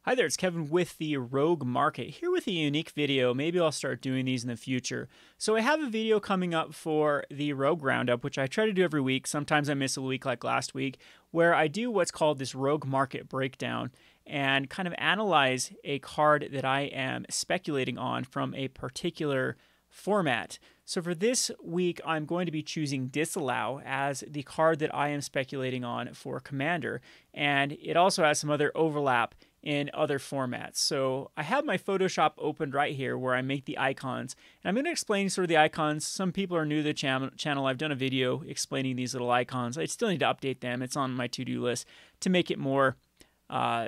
Hi there, it's Kevin with the Rogue Market, here with a unique video. Maybe I'll start doing these in the future. So I have a video coming up for the Rogue Roundup, which I try to do every week. Sometimes I miss a week like last week, where I do what's called this Rogue Market breakdown and kind of analyze a card that I am speculating on from a particular format. So for this week, I'm going to be choosing Disallow as the card that I am speculating on for Commander, and it also has some other overlap in other formats. So I have my Photoshop opened right here where I make the icons, and I'm going to explain sort of the icons. Some people are new to the channel. I've done a video explaining these little icons. I still need to update them. It's on my to-do list to make it more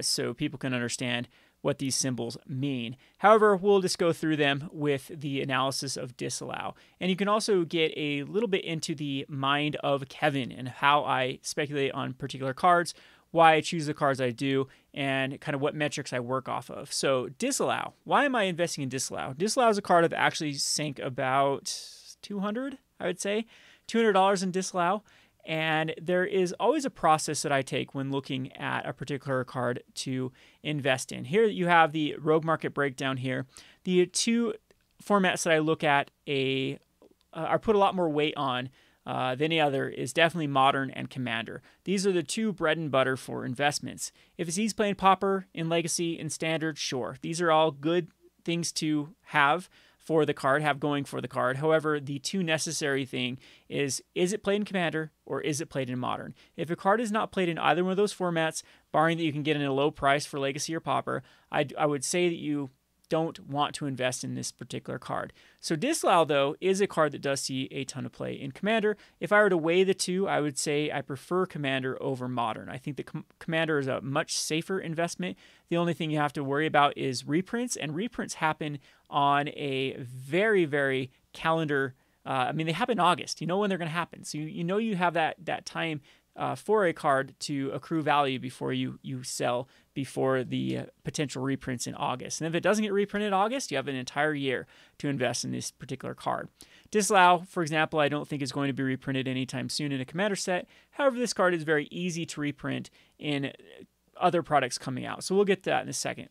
so people can understand what these symbols mean. However, we'll just go through them with the analysis of Disallow. And you can also get a little bit into the mind of Kevin and how I speculate on particular cards, why I choose the cards I do, and kind of what metrics I work off of. So Disallow. Why am I investing in Disallow? Disallow is a card I've actually sank about $200, I would say. $200 in Disallow. And there is always a process that I take when looking at a particular card to invest in. Here you have the Rogue Market breakdown here. The two formats that I look at I put a lot more weight on than any other is definitely Modern and Commander. These are the two bread and butter for investments. If it's easy playing Pauper in Legacy and Standard, sure. These are all good things to have for the card, have going for the card. However, the two necessary thing is it played in Commander or is it played in Modern? If a card is not played in either one of those formats, barring that you can get in a low price for Legacy or Pauper, I would say that you don't want to invest in this particular card. So Disallow, though, is a card that does see a ton of play in Commander. If I were to weigh the two, I would say I prefer Commander over Modern. I think that Commander is a much safer investment. The only thing you have to worry about is reprints, and reprints happen on a very, very calendar. They happen in August. You know when they're going to happen. So you know you have that time for a card to accrue value before you sell before the potential reprints in August. And if it doesn't get reprinted in August, you have an entire year to invest in this particular card. Disallow, for example, I don't think is going to be reprinted anytime soon in a Commander set. However, this card is very easy to reprint in other products coming out. So we'll get to that in a second.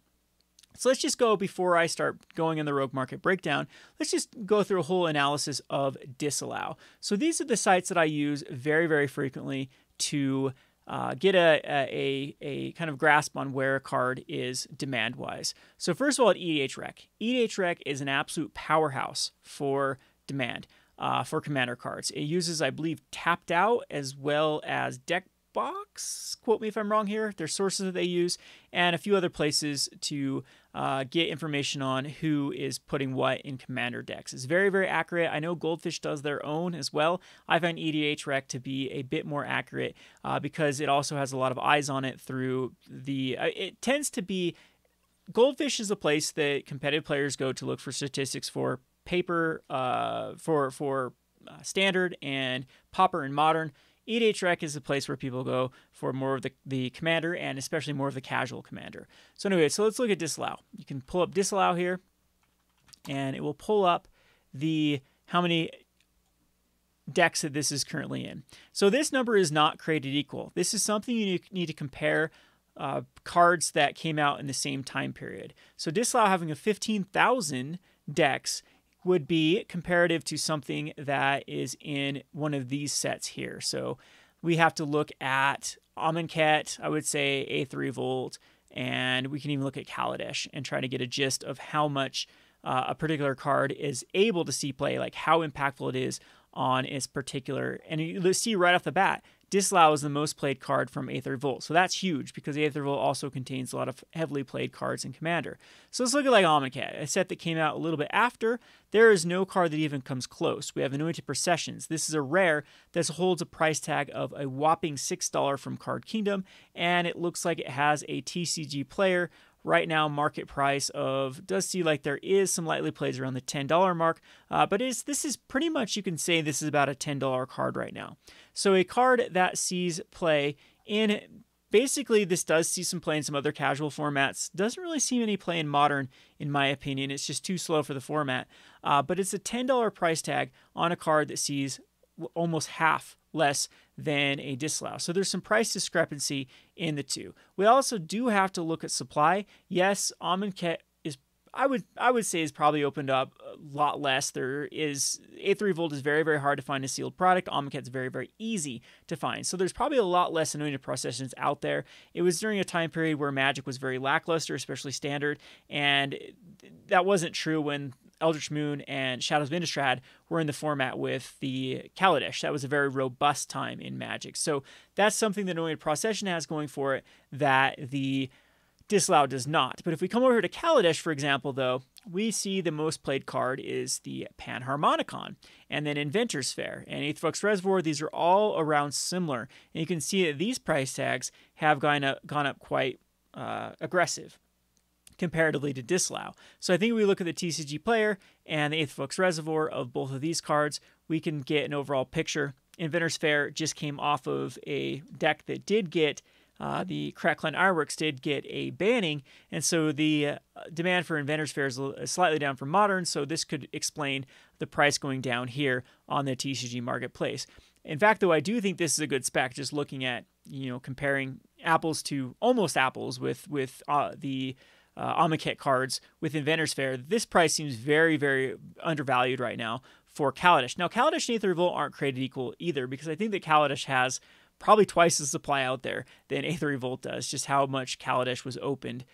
So let's just go, before I start going in the Rogue Market breakdown, let's just go through a whole analysis of Disallow. So these are the sites that I use very, very frequently to get a kind of grasp on where a card is demand-wise. So first of all, at EDHREC. EDHREC is an absolute powerhouse for demand for Commander cards. It uses, I believe, Tapped Out as well as Deck Box, quote me if I'm wrong here. There's sources that they use, and a few other places to get information on who is putting what in Commander decks. It's very, very accurate. I know Goldfish does their own as well. I find EDHREC to be a bit more accurate because it also has a lot of eyes on it through the... it tends to be... Goldfish is a place that competitive players go to look for statistics for paper, for Standard and Pauper and Modern. EDHREC is a place where people go for more of the Commander, and especially more of the casual Commander. So anyway, so let's look at Disallow. You can pull up Disallow here, and it will pull up how many decks that this is currently in. So this number is not created equal. This is something you need to compare cards that came out in the same time period. So Disallow having a 15,000 decks would be comparative to something that is in one of these sets here. So we have to look at Amonkhet, I would say Aether Revolt, and we can even look at Kaladesh and try to get a gist of how much a particular card is able to see play, like how impactful it is on its particular. And you see right off the bat, Disallow is the most played card from Aether Revolt. So that's huge because Aether Revolt also contains a lot of heavily played cards in Commander. So let's look at like Amonkhet, a set that came out a little bit after. There is no card that even comes close. We have Anointed Processions. This is a rare that holds a price tag of a whopping $6 from Card Kingdom, and it looks like it has a TCG player. Right now, market price does see like there is some lightly plays around the $10 mark, but this is pretty much, you can say this is about a $10 card right now. So a card that sees play in, basically this does see some play in some other casual formats, doesn't really see any play in Modern in my opinion. It's just too slow for the format, but it's a $10 price tag on a card that sees almost half less than a Disallow. So there's some price discrepancy in the two. We also do have to look at supply. Yes, Amonkhet is, I would say, is probably opened up a lot less. There is Aether Revolt is very, very hard to find a sealed product. Amonkhet's very, very easy to find. So there's probably a lot less anointed processions out there. It was during a time period where Magic was very lackluster, especially Standard, and that wasn't true when Eldritch Moon and Shadows of Innistrad were in the format with the Kaladesh. That was a very robust time in Magic. So that's something the Anointed Procession has going for it that the Disallow does not. But if we come over to Kaladesh, for example, though, we see the most played card is the Panharmonicon, and then Inventor's Fair and Aetherflux Reservoir. These are all around similar, and you can see that these price tags have gone up quite aggressive comparatively to Disallow. So I think if we look at the TCG player and the Aetherflux Reservoir of both of these cards, we can get an overall picture. Inventor's Fair just came off of a deck that did get the Crackline Ironworks did get a banning, and so the demand for Inventor's Fair is slightly down from Modern, so this could explain the price going down here on the TCG marketplace. In fact, though, I do think this is a good spec, just looking at, comparing apples to almost apples with the Amonkhet cards with Inventor's Fair. This price seems very, very undervalued right now for Kaladesh. Now, Kaladesh and Aether Revolt aren't created equal either, because I think that Kaladesh has probably twice the supply out there than Aether Revolt does, just how much Kaladesh was opened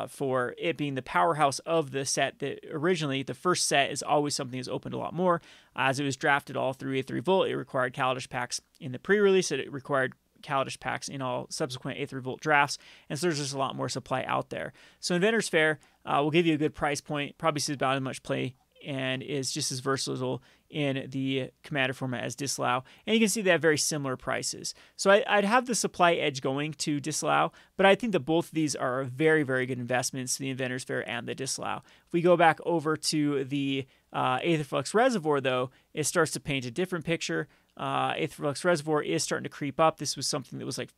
for it being the powerhouse of the set. That originally, the first set is always something that's opened a lot more. As it was drafted all through Aether Revolt, it required Kaladesh packs in the pre-release, it required Kaladesh packs in all subsequent Aether Revolt drafts, and so there's just a lot more supply out there. So Inventor's Fair will give you a good price point, probably sees about as much play, and is just as versatile in the Commander format as Disallow. And you can see they have very similar prices. So I'd have the supply edge going to Disallow, but I think that both of these are very, very good investments, the Inventor's Fair and the Disallow. If we go back over to the Aetherflux Reservoir, though, it starts to paint a different picture. Aetherflux Reservoir is starting to creep up. This was something that was like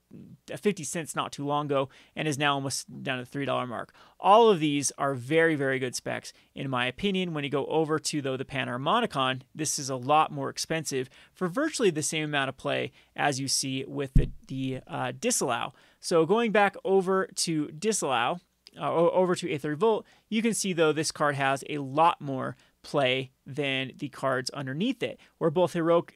50 cents not too long ago and is now almost down to the $3 mark. All of these are very, very good specs, in my opinion. When you go over to, though, the Panharmonicon, this is a lot more expensive for virtually the same amount of play as you see with the Disallow. So going back over to Disallow, over to Aether Revolt, you can see, though, this card has a lot more play than the cards underneath it, where both Heroic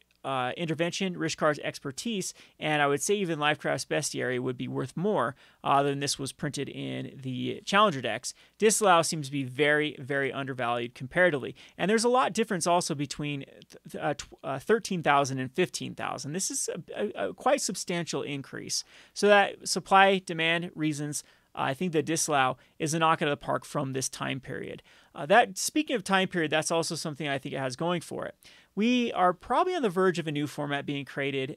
Intervention, Rishkar's Expertise, and I would say even Lifecraft's Bestiary would be worth more than this was printed in the Challenger decks. Disallow seems to be very, very undervalued comparatively. And there's a lot difference also between 13,000 and 15,000. This is a quite substantial increase. So that supply-demand reasons, I think the Disallow is a knock out of the park from this time period. Speaking of time period, that's also something I think it has going for it. We are probably on the verge of a new format being created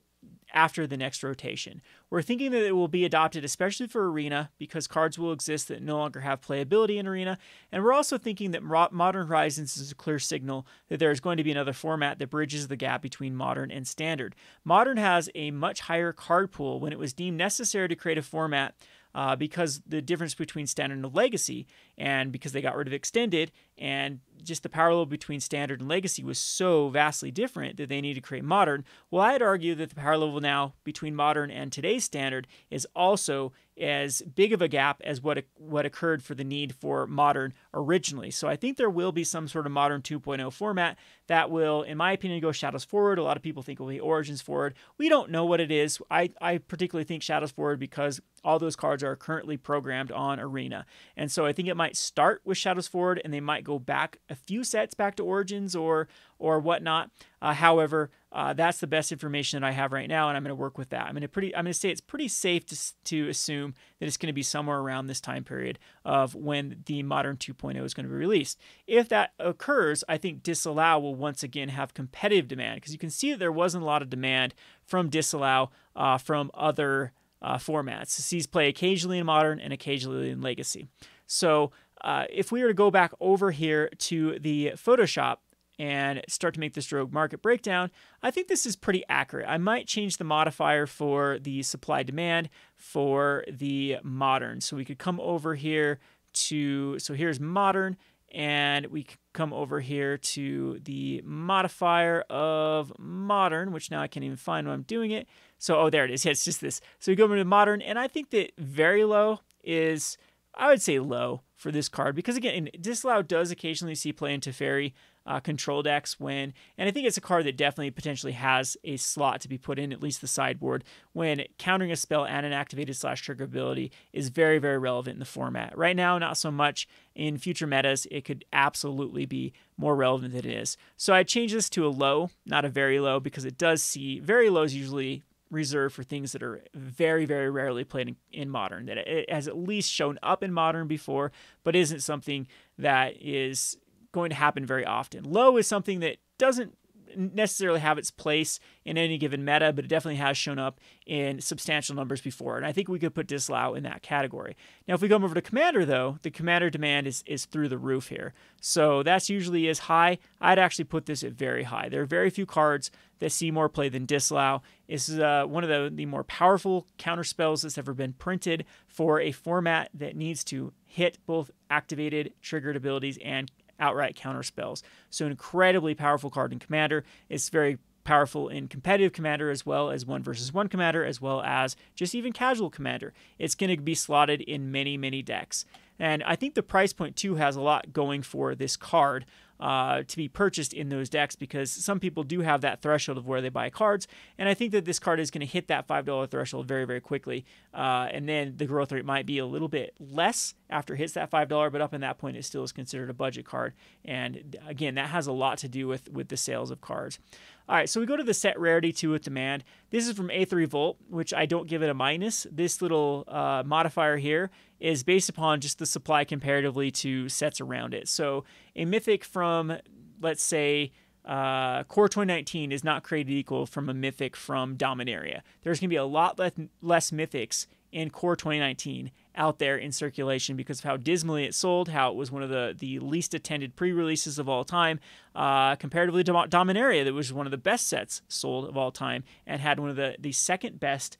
after the next rotation. We're thinking that it will be adopted especially for Arena, because cards will exist that no longer have playability in Arena, and we're also thinking that Modern Horizons is a clear signal that there is going to be another format that bridges the gap between Modern and Standard. Modern has a much higher card pool when it was deemed necessary to create a format because the difference between Standard and Legacy, and because they got rid of Extended, and just the power level between Standard and Legacy was so vastly different that they needed to create Modern. Well, I'd argue that the power level now between Modern and today's Standard is also as big of a gap as what occurred for the need for Modern originally. So I think there will be some sort of Modern 2.0 format that will, in my opinion, go Shadows forward. A lot of people think it will be Origins forward. We don't know what it is. I particularly think Shadows forward because all those cards are currently programmed on Arena. And so I think it might start with Shadows forward, and they might go back a few sets back to Origins or whatnot. However, that's the best information that I have right now, and I'm going to work with that. I'm going to say it's pretty safe to assume that it's going to be somewhere around this time period of when the Modern 2.0 is going to be released. If that occurs, I think Disallow will once again have competitive demand, because you can see that there wasn't a lot of demand from Disallow from other formats. It sees play occasionally in Modern and occasionally in Legacy. So if we were to go back over here to the Photoshop and start to make this rogue market breakdown, I think this is pretty accurate. I might change the modifier for the supply demand for the Modern. So we could come over here to, so here's Modern, and we come over here to the modifier of modern, which now I can't even find when I'm doing it. So, oh, there it is. Yeah, it's just this. So we go over to modern, and I think that very low is, I would say low for this card, because again, Disallow does occasionally see play into Teferi control decks when, and I think it's a card that definitely potentially has a slot to be put in, at least the sideboard, when countering a spell and an activated / trigger ability is very, very relevant in the format. Right now, not so much. In future metas, it could absolutely be more relevant than it is. So I change this to a low, not a very low, because it does see, very low is usually reserved for things that are very, very rarely played in modern, that it has at least shown up in modern before, but isn't something that is going to happen very often. Low is something that doesn't necessarily have its place in any given meta, but it definitely has shown up in substantial numbers before, and I think we could put Disallow in that category. Now, if we come over to Commander, though, the Commander demand is through the roof here, so that's usually is high. I'd actually put this at very high. There are very few cards that see more play than Disallow. This is one of the more powerful counter spells that's ever been printed for a format that needs to hit both activated, triggered abilities and outright counter spells. So an incredibly powerful card in Commander. It's very powerful in competitive Commander, as well as 1v1 Commander, as well as just even casual Commander. It's going to be slotted in many, many decks. And I think the price point too has a lot going for this card to be purchased in those decks, because some people do have that threshold of where they buy cards, and I think that this card is going to hit that $5 threshold very, very quickly, and then the growth rate might be a little bit less after it hits that $5, but up in that point it still is considered a budget card, and again, that has a lot to do with the sales of cards. All right, so we go to the set Rarity-with Demand. This is from A3 Volt, which I don't give it a minus. This little modifier here is based upon just the supply comparatively to sets around it. So a mythic from, let's say, Core 2019 is not created equal from a mythic from Dominaria. There's going to be a lot less mythics in Core 2019 out there in circulation because of how dismally it sold, how it was one of the least attended pre-releases of all time, comparatively to Dominaria, that was one of the best sets sold of all time and had one of the second best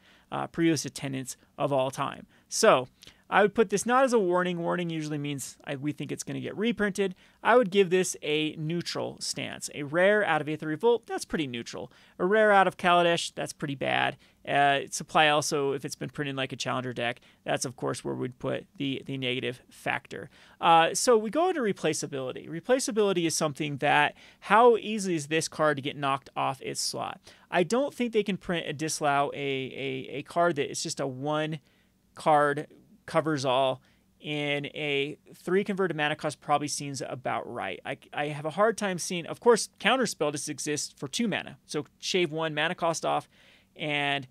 pre-release attendance of all time. So I would put this not as a warning. Warning usually means we think it's going to get reprinted. I would give this a neutral stance. A rare out of A3 Volt, that's pretty neutral. A rare out of Kaladesh, that's pretty bad. Supply also, if it's been printed like a challenger deck, that's of course where we'd put the negative factor. So we go into replaceability. Replaceability is something that, how easy is this card to get knocked off its slot? I don't think they can print a Disallow, a card that is just a one card covers all in a 3 converted mana cost. Probably seems about right. I have a hard time seeing, of course, counterspell just exists for 2 mana, so shave 1 mana cost off, and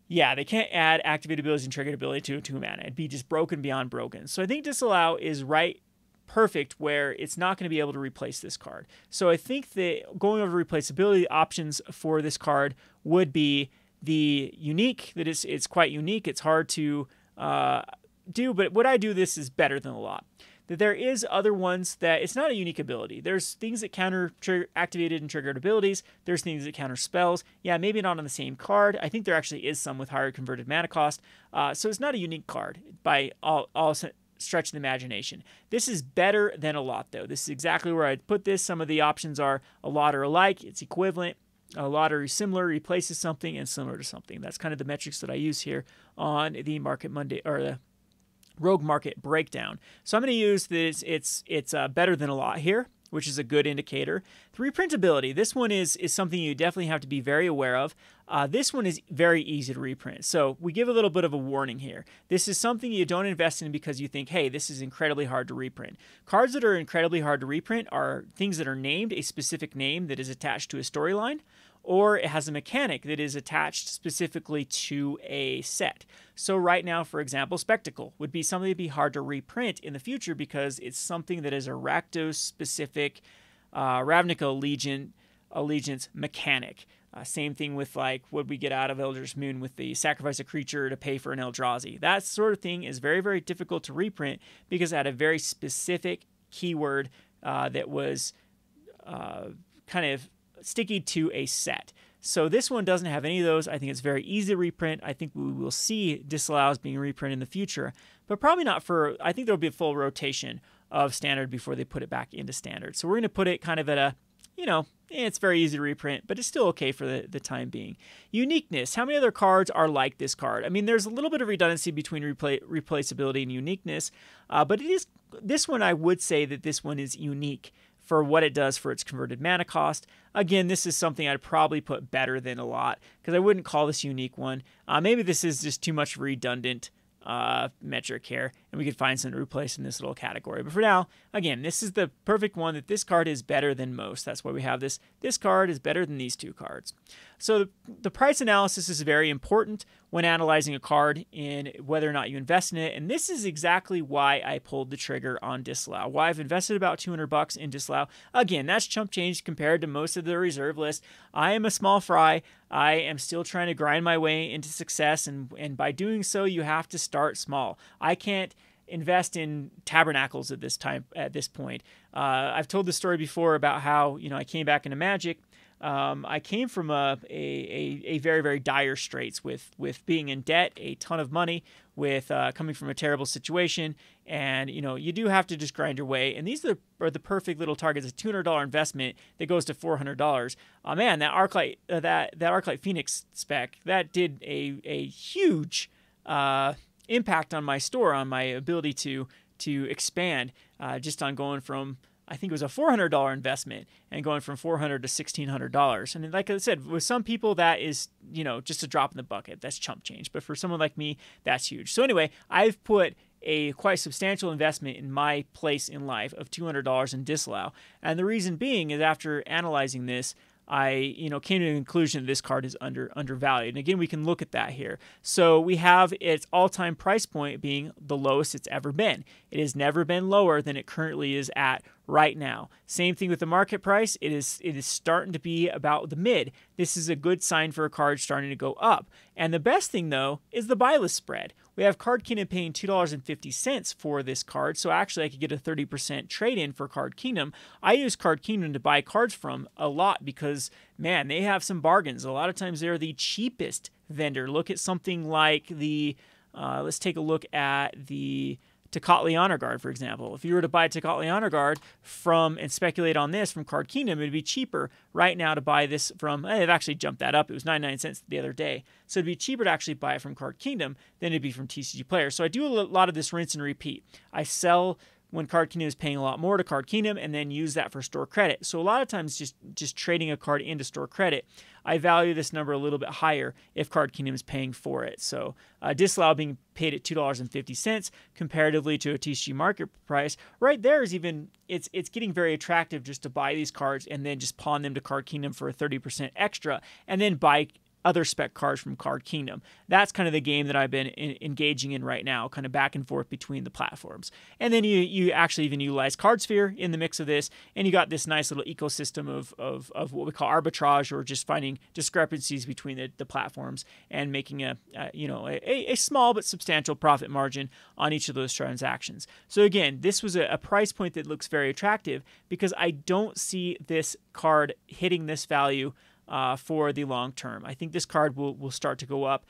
yeah, they can't add activated abilities and triggered ability to 2 mana. It'd be just broken beyond broken. So I think Disallow is right, perfect, where it's not going to be able to replace this card. So I think that going over replaceability options for this card would be the unique, that it's quite unique. It's hard to do, but what I do this is better than a lot. That there is other ones that it's not a unique ability. There's things that counter activated and triggered abilities. There's things that counter spells. Yeah, maybe not on the same card. I think there actually is some with higher converted mana cost. So it's not a unique card by all stretch of the imagination. This is better than a lot, though. This is exactly where I'd put this. Some of the options are a lot or alike. It's equivalent. A lot or similar, replaces something, and similar to something. That's kind of the metrics that I use here on the Market Monday, or the Rogue Market breakdown. So I'm going to use this. It's better than a lot here, which is a good indicator. The reprintability. This one is something you definitely have to be very aware of. This one is very easy to reprint. So we give a little bit of a warning here. This is something you don't invest in because you think, hey, this is incredibly hard to reprint. Cards that are incredibly hard to reprint are things that are named a specific name that is attached to a storyline, or it has a mechanic that is attached specifically to a set. So right now, for example, Spectacle would be something that'd be hard to reprint in the future because it's something that is a Rakdos-specific Ravnica Allegiance mechanic. Same thing with like what we get out of Eldritch Moon with the sacrifice a creature to pay for an Eldrazi. That sort of thing is very, very difficult to reprint because it had a very specific keyword that was kind of sticky to a set. So this one doesn't have any of those. I think it's very easy to reprint. I think we will see Disallows being reprinted in the future, but probably not for, I think there'll be a full rotation of standard before they put it back into standard. So we're going to put it kind of at a, it's very easy to reprint, but it's still okay for the time being. Uniqueness. How many other cards are like this card? I mean, there's a little bit of redundancy between replaceability and uniqueness, but this one, I would say that this one is unique for what it does for its converted mana cost. Again, this is something I'd probably put better than a lot, because I wouldn't call this unique one. Maybe this is just too much redundant metric here, and we could find some to replace in this little category. But for now, again, this is the perfect one that this card is better than most. That's why we have this. This card is better than these two cards. So the price analysis is very important when analyzing a card in whether or not you invest in it. And this is exactly why I pulled the trigger on Disallow, why I've invested about $200 in Disallow. Again, that's chump change compared to most of the reserve list. I am a small fry. I am still trying to grind my way into success. And by doing so, you have to start small. I can't invest in tabernacles at this point. I've told the story before about how, I came back into Magic. I came from a very, very dire straits with being in debt, a ton of money, with coming from a terrible situation. And, you do have to just grind your way. And these are the perfect little targets. A $200 investment that goes to $400. Oh, man, that Arclight Phoenix spec, that did a huge impact on my store, on my ability to expand, just on going from, I think it was a $400 investment and going from $400 to $1,600. And like I said, with some people that is, just a drop in the bucket. That's chump change. But for someone like me, that's huge. So anyway, I've put a quite substantial investment in my place in life of $200 in Disallow. And the reason being is, after analyzing this, I came to the conclusion that this card is undervalued. And again, we can look at that here. So we have its all-time price point being the lowest it's ever been. It has never been lower than it currently is at right now. Same thing with the market price. It is starting to be about the mid. This is a good sign for a card starting to go up. And the best thing, though, is the buy list spread. We have Card Kingdom paying $2.50 for this card, so actually I could get a 30% trade-in for Card Kingdom. I use Card Kingdom to buy cards from a lot because, man, they have some bargains. A lot of times they're the cheapest vendor. Look at something like let's take a look at the Tocatli Honor Guard, for example. If you were to buy Tocatli Honor Guard and speculate on this from Card Kingdom, it would be cheaper right now to buy this from, they've actually jumped that up. It was 99 cents the other day. So it'd be cheaper to actually buy it from Card Kingdom than it'd be from TCG Player. So I do a lot of this rinse and repeat. I sell when Card Kingdom is paying a lot more to Card Kingdom, and then use that for store credit. So a lot of times just trading a card into store credit, I value this number a little bit higher if Card Kingdom is paying for it. So Disallow being paid at $2.50 comparatively to a TCG market price, right there is it's getting very attractive just to buy these cards and then just pawn them to Card Kingdom for a 30% extra, and then buy other spec cards from Card Kingdom. That's kind of the game that I've been engaging in right now, kind of back and forth between the platforms. And then you actually even utilize CardSphere in the mix of this, and you got this nice little ecosystem of what we call arbitrage, or just finding discrepancies between the platforms and making a small but substantial profit margin on each of those transactions. So again, this was a price point that looks very attractive, because I don't see this card hitting this value for the long term. I think this card will start to go up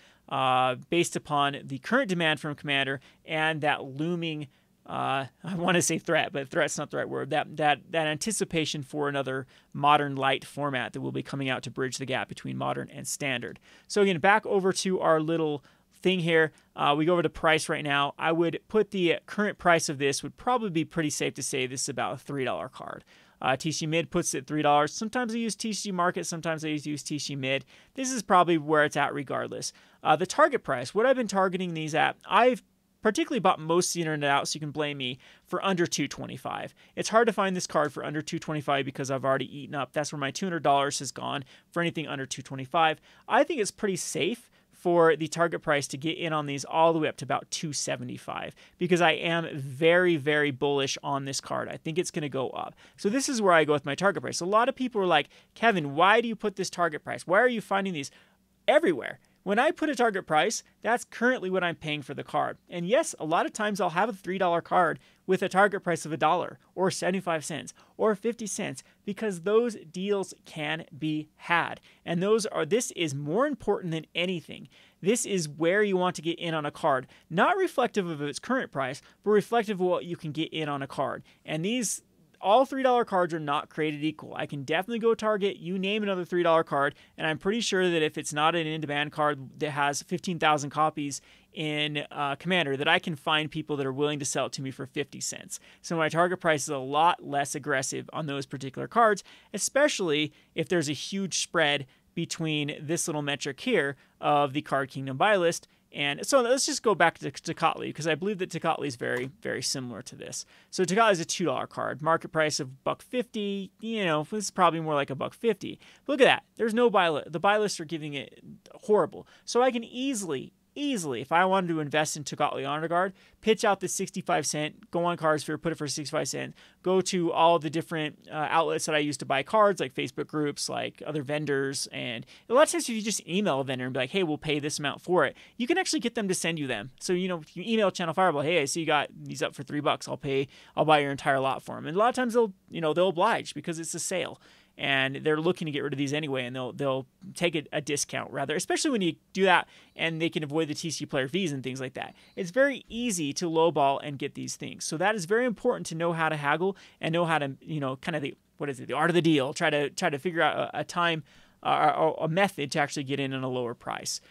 based upon the current demand from Commander and that looming, I want to say threat, but threat's not the right word, that anticipation for another modern light format that will be coming out to bridge the gap between modern and standard. So again, back over to our little thing here. We go over to price right now. I would put the current price of this, would probably be pretty safe to say this is about a $3 card. TCG Mid puts it at $3. Sometimes I use TCG Market, sometimes I use TCG Mid. This is probably where it's at regardless. The target price, what I've been targeting these at, I've particularly bought most of the internet out, so you can blame me, for under $225. It's hard to find this card for under $225 because I've already eaten up. That's where my $200 has gone for anything under $225. I think it's pretty safe for the target price to get in on these all the way up to about $275, because I am very, very bullish on this card. I think it's going to go up. So this is where I go with my target price. A lot of people are like, Kevin, why do you put this target price? Why are you finding these everywhere? When I put a target price, that's currently what I'm paying for the card. And yes, a lot of times I'll have a $3 card with a target price of $1 or 75 cents or 50 cents because those deals can be had. And this is more important than anything. This is where you want to get in on a card, not reflective of its current price, but reflective of what you can get in on a card. And all $3 cards are not created equal. I can definitely go target, you name another $3 card, and I'm pretty sure that if it's not an in-demand card that has 15,000 copies in Commander, that I can find people that are willing to sell it to me for 50 cents. So my target price is a lot less aggressive on those particular cards, especially if there's a huge spread between this little metric here of the Card Kingdom buy list. And so let's just go back to Tocatli, because I believe that Tocatli is very, very similar to this. So Tocatli is a $2 card, market price of $1.50. This is probably more like $1.50. Look at that. There's no buy list. The buy lists are giving it horrible. So I can easily, if I wanted to invest in Tocatli Honor Guard, pitch out the 65 cent, go on CardSphere, put it for 65 cents, go to all the different outlets that I use to buy cards, like Facebook groups, like other vendors. And a lot of times if you just email a vendor and be like, hey, we'll pay this amount for it, you can actually get them to send you them. So, you email Channel Fireball, hey, I see you got these up for $3. I'll buy your entire lot for them. And a lot of times they'll oblige because it's a sale. And they're looking to get rid of these anyway, and they'll take a discount rather, especially when you do that, and they can avoid the TC player fees and things like that. It's very easy to lowball and get these things. So that is very important to know how to haggle and know how to, kind of the art of the deal. Try to figure out a time or a method to actually get in on a lower price.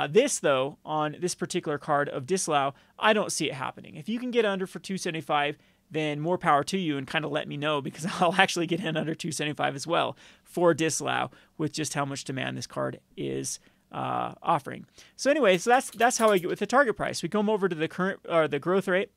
This though, on this particular card of Disallow, I don't see it happening. If you can get under for $2.75. Then more power to you, and kind of let me know, because I'll actually get in under $2.75 as well for Disallow with just how much demand this card is offering. So anyway, that's how I get with the target price. We come over to the growth rate.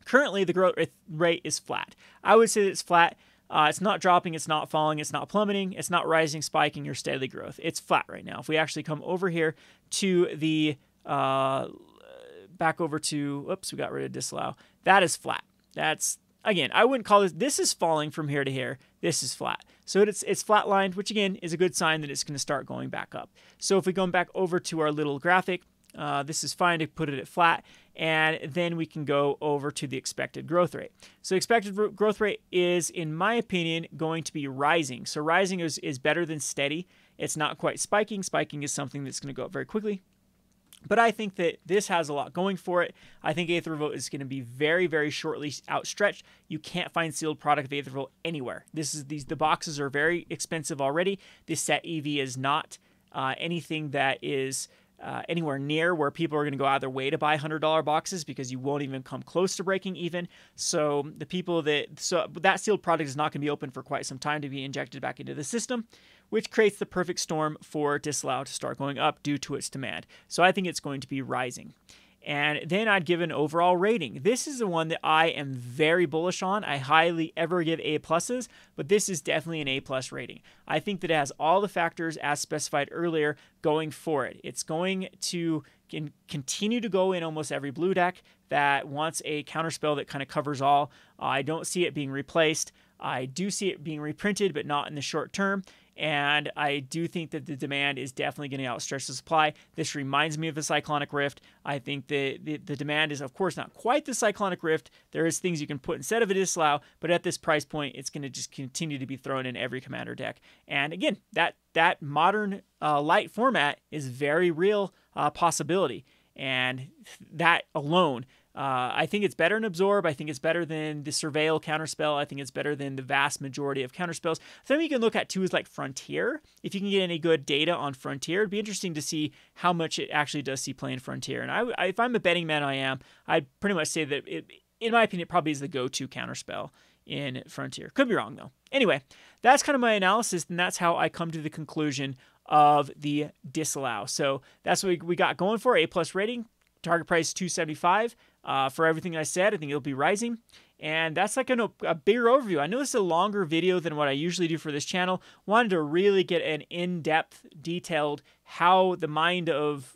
Currently, the growth rate is flat. I would say that it's flat. It's not dropping, it's not falling, it's not plummeting, it's not rising, spiking, or steady growth. It's flat right now. If we actually come over here to the back over to, oops, we got rid of Disallow. That is flat. That's, again, I wouldn't call this is falling from here to here. This is flat. So it's flatlined, which again is a good sign that it's going to start going back up. So if we go back over to our little graphic, this is fine to put it at flat, and then we can go over to the expected growth rate. So expected growth rate is, in my opinion, going to be rising. So rising is better than steady. It's not quite spiking. Spiking is something that's going to go up very quickly. But I think that this has a lot going for it. I think Aether Revolt is going to be very, very shortly outstretched. You can't find sealed product of Aether Revolt anywhere. The boxes are very expensive already. This set EV is not anything that is anywhere near where people are going to go out of their way to buy $100 boxes, because you won't even come close to breaking even. So that sealed product is not going to be open for quite some time to be injected back into the system, which creates the perfect storm for Disallow to start going up due to its demand. So I think it's going to be rising. And then I'd give an overall rating. This is the one that I am very bullish on. I highly ever give A+, but this is definitely an A+ rating. I think that it has all the factors as specified earlier going for it. It's going to continue to go in almost every blue deck that wants a counterspell that kind of covers all. I don't see it being replaced. I do see it being reprinted, but not in the short term. And I do think that the demand is definitely going to outstretch the supply. This reminds me of a Cyclonic Rift. I think the demand is, of course, not quite the Cyclonic Rift. There is things you can put instead of a Disallow, but at this price point, it's going to just continue to be thrown in every commander deck. And again, that modern light format is very real possibility. And that alone, I think it's better than Absorb. I think it's better than the Surveil counterspell. I think it's better than the vast majority of counterspells. Something you can look at too is like Frontier. If you can get any good data on Frontier, it'd be interesting to see how much it actually does see play in Frontier. And if I'm a betting man, I'd pretty much say that in my opinion, it probably is the go-to counterspell in Frontier. Could be wrong though. Anyway, that's kind of my analysis, and that's how I come to the conclusion of the Disallow. So that's what we got going for, A+ rating. Target price $2.75. For everything I said, I think it'll be rising. And that's like a bigger overview. I know this is a longer video than what I usually do for this channel. Wanted to really get an in-depth, detailed how the mind of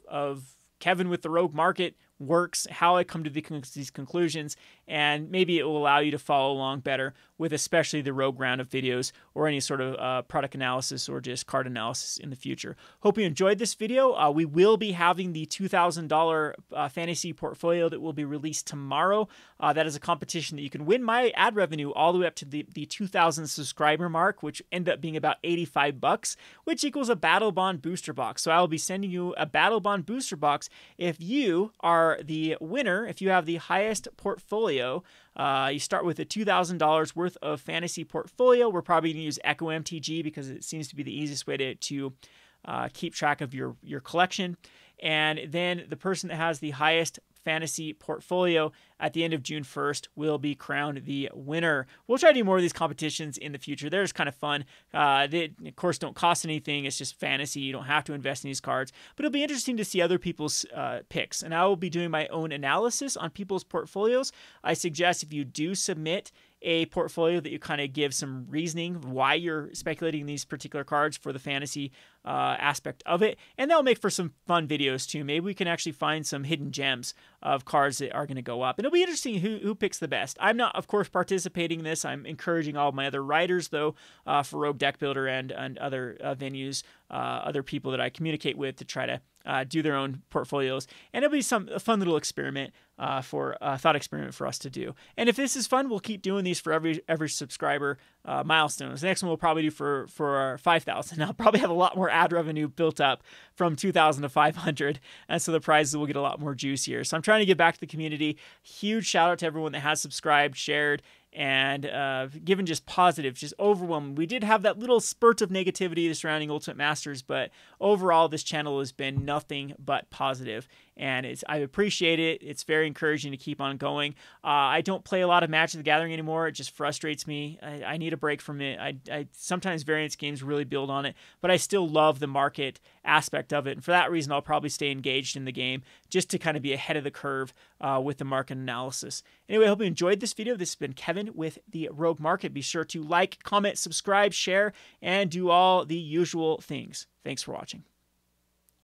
Kevin with the Rogue Market works, how I come to these conclusions, and maybe it will allow you to follow along better with especially the rogue roundup videos or any sort of product analysis or just card analysis in the future. Hope you enjoyed this video. We will be having the $2,000 fantasy portfolio that will be released tomorrow. That is a competition that you can win my ad revenue all the way up to the 2,000 subscriber mark, which ended up being about $85, which equals a Battle Bond booster box. So I will be sending you a Battle Bond booster box if you are the winner, if you have the highest portfolio. You start with a $2,000 worth of fantasy portfolio. We're probably going to use Echo MTG because it seems to be the easiest way to keep track of your collection. And then the person that has the highest fantasy portfolio at the end of June 1st will be crowned the winner. We'll try to do more of these competitions in the future. They're just kind of fun. They, of course, don't cost anything. It's just fantasy. You don't have to invest in these cards. But it'll be interesting to see other people's picks. And I will be doing my own analysis on people's portfolios. I suggest if you do submit a portfolio that you kind of give some reasoning why you're speculating these particular cards for the fantasy aspect of it. And that'll make for some fun videos too. Maybe we can actually find some hidden gems of cards that are going to go up. And it'll be interesting who picks the best. I'm not, of course, participating in this. I'm encouraging all of my other writers, though, for Rogue Deck Builder and other venues, other people that I communicate with to try to do their own portfolios. And it'll be a fun little experiment for a thought experiment for us to do. And if this is fun, we'll keep doing these for every subscriber milestones. The next one we'll probably do for 5,000. I'll probably have a lot more ad revenue built up from 2,000 to 500, and so the prizes will get a lot more juicier. So I'm trying to give back to the community. Huge shout out to everyone that has subscribed, shared, and given just positive, just overwhelming. We did have that little spurt of negativity surrounding Ultimate Masters, but overall this channel has been nothing but positive, and I appreciate it. It's very encouraging to keep on going. I don't play a lot of Magic the Gathering anymore. It just frustrates me. I need a break from it. I sometimes variance games really build on it, but I still love the market aspect of it, and for that reason I'll probably stay engaged in the game just to kind of be ahead of the curve with the market analysis. Anyway, I hope you enjoyed this video. This has been Kevin with the Rogue Market. Be sure to like, comment, subscribe, share, and do all the usual things. Thanks for watching.